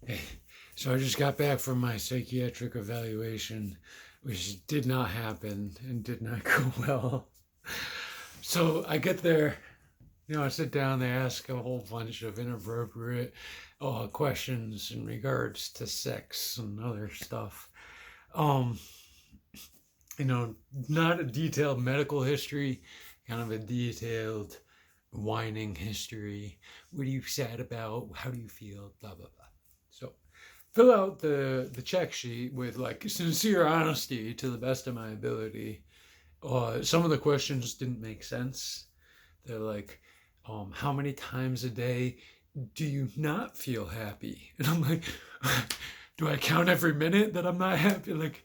Hey, so I just got back from my psychiatric evaluation, which did not happen and did not go well. So I get there, I sit down, they ask a whole bunch of inappropriate questions in regards to sex and other stuff. Um, you know, not a detailed medical history, kind of a detailed whining history. What are you sad about? How do you feel? Blah, blah, blah. So fill out the check sheet with like sincere honesty to the best of my ability. Some of the questions didn't make sense. They're like, how many times a day do you not feel happy? And I'm like, do I count every minute that I'm not happy? Like,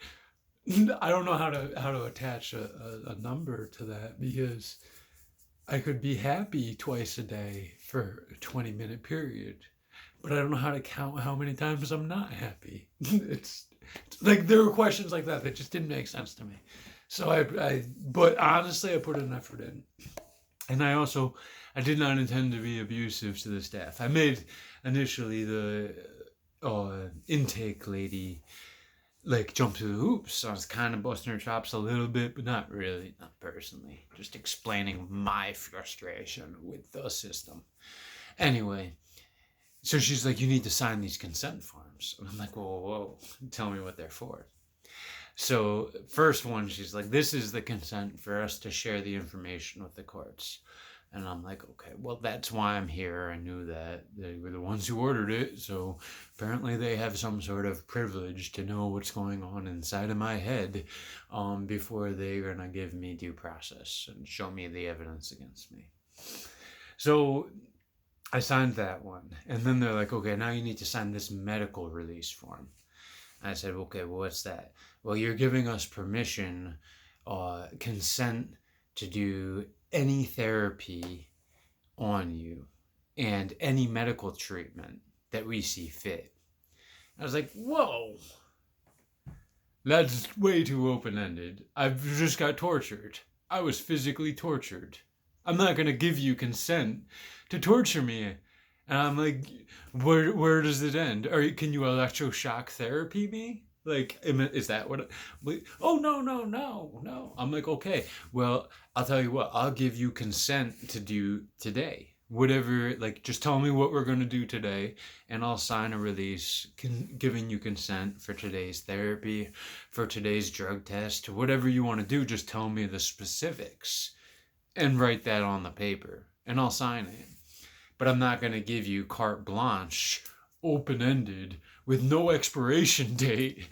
I don't know how to attach a number to that because I could be happy twice a day for a 20-minute period, but I don't know how to count how many times I'm not happy. It's like there were questions like that that just didn't make sense to me. So but honestly, I put an effort in, and I did not intend to be abusive to the staff. I made initially the intake lady like jump through the hoops. So I was kind of busting her chops a little bit, but not really, not personally. Just explaining my frustration with the system. Anyway, so she's like, "You need to sign these consent forms," and I'm like, "Whoa, whoa, whoa. Tell me what they're for." So first one, she's like, "This is the consent for us to share the information with the courts." And I'm like, okay, well, that's why I'm here. I knew that they were the ones who ordered it. So apparently they have some sort of privilege to know what's going on inside of my head before they're going to give me due process and show me the evidence against me. So I signed that one. And then they're like, okay, now you need to sign this medical release form. I said, okay, well, what's that? Well, you're giving us permission, consent to do any therapy on you and any medical treatment that we see fit. I was like, whoa, that's way too open ended. I've just got tortured. I was physically tortured. I'm not going to give you consent to torture me. And I'm like, where does it end? Can you electroshock therapy me? Like, is that what? Oh, no, no, no, no. I'm like, okay, well, I'll tell you what, I'll give you consent to do today. Whatever, like, just tell me what we're going to do today, and I'll sign a release giving you consent for today's therapy, for today's drug test, whatever you want to do, just tell me the specifics and write that on the paper, and I'll sign it. But I'm not going to give you carte blanche, open ended, with no expiration date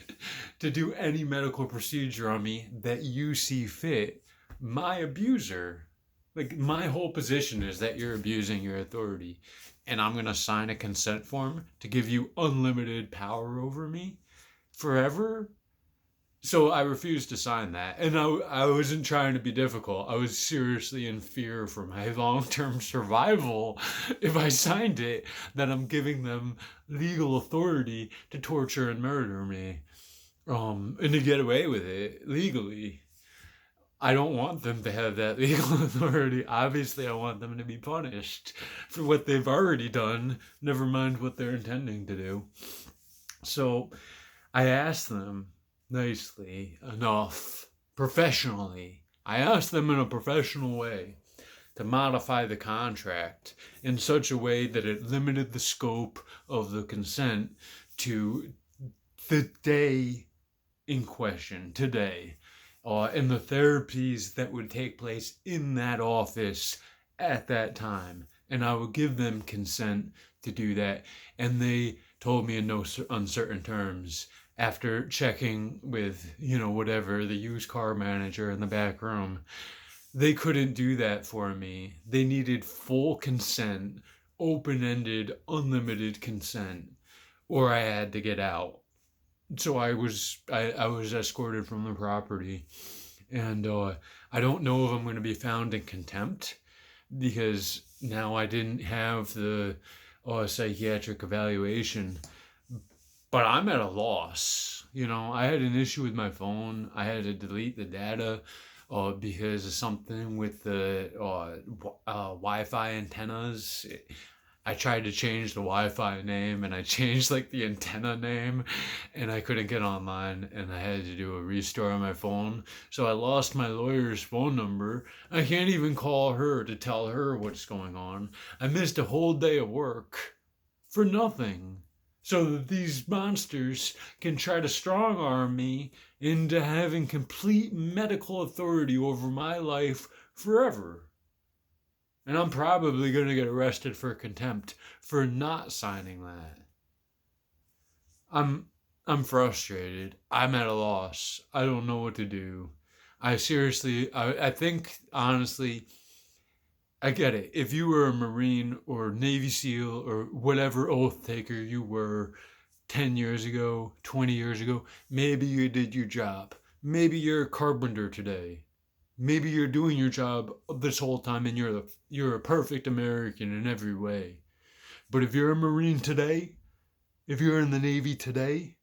to do any medical procedure on me that you see fit. My abuser, like my whole position is that you're abusing your authority, and I'm going to sign a consent form to give you unlimited power over me forever. So I refused to sign that. And I wasn't trying to be difficult. I was seriously in fear for my long term survival if I signed it, that I'm giving them legal authority to torture and murder me. And to get away with it legally. I don't want them to have that legal authority. Obviously, I want them to be punished for what they've already done, never mind what they're intending to do. So I asked them nicely enough, professionally. I asked them in a professional way to modify the contract in such a way that it limited the scope of the consent to the day in question, today, and the therapies that would take place in that office at that time. And I would give them consent to do that. And they told me in no uncertain terms, after checking with, whatever, the used car manager in the back room, they couldn't do that for me. They needed full consent, open ended, unlimited consent, or I had to get out. So I was escorted from the property, and I don't know if I'm going to be found in contempt because now I didn't have the psychiatric evaluation, but I'm at a loss. I had an issue with my phone. I had to delete the data because of something with the Wi-Fi antennas. I tried to change the Wi-Fi name and I changed like the antenna name and I couldn't get online and I had to do a restore on my phone. So I lost my lawyer's phone number. I can't even call her to tell her what's going on. I missed a whole day of work for nothing. So that these monsters can try to strong arm me into having complete medical authority over my life forever. And I'm probably going to get arrested for contempt for not signing that. I'm I'm frustrated. I'm at a loss. I don't know what to do. I think honestly, I get it. If you were a Marine or Navy SEAL or whatever oath taker you were 10 years ago, 20 years ago, maybe you did your job. Maybe you're a carpenter today. Maybe you're doing your job this whole time and you're a perfect American in every way. But if you're a Marine today, if you're in the Navy today,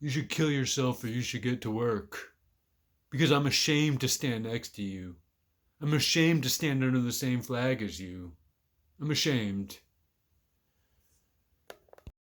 you should kill yourself or you should get to work. Because I'm ashamed to stand next to you. I'm ashamed to stand under the same flag as you. I'm ashamed.